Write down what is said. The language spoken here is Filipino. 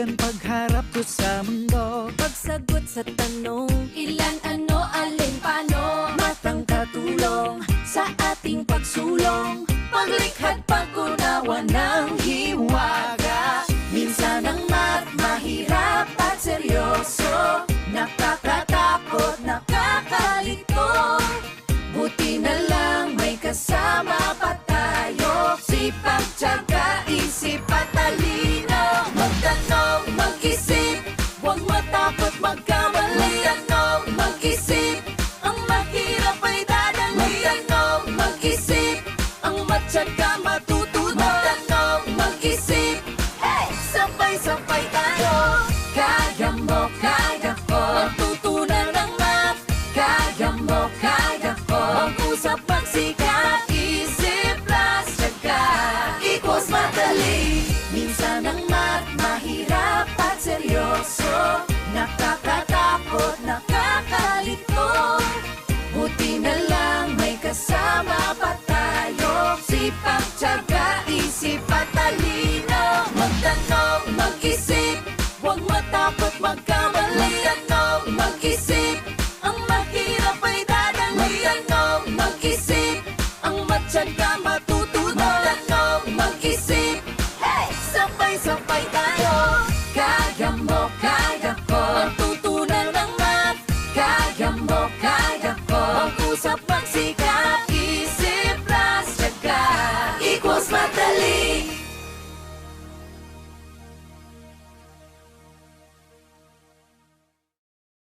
kaibigan pagharap ko sa mundo. Pagsagot sa tanong, ilan, ano, alin, paano. Matang katulong Sa ating pagsulong, paglikhad, pag-unawa ng hiwaga. Minsan ang math mahirap at seryoso, Nakakatakot, nakakalito. buti na lang may kasama pa tayo. Sipag, tiyaga, isip at talino. Magtanong, mag-isip, huwag matakot magkamali. Magtanong, mag-isip, ang mahirap ay dadali. Magtanong, mag-isip, ang matyaga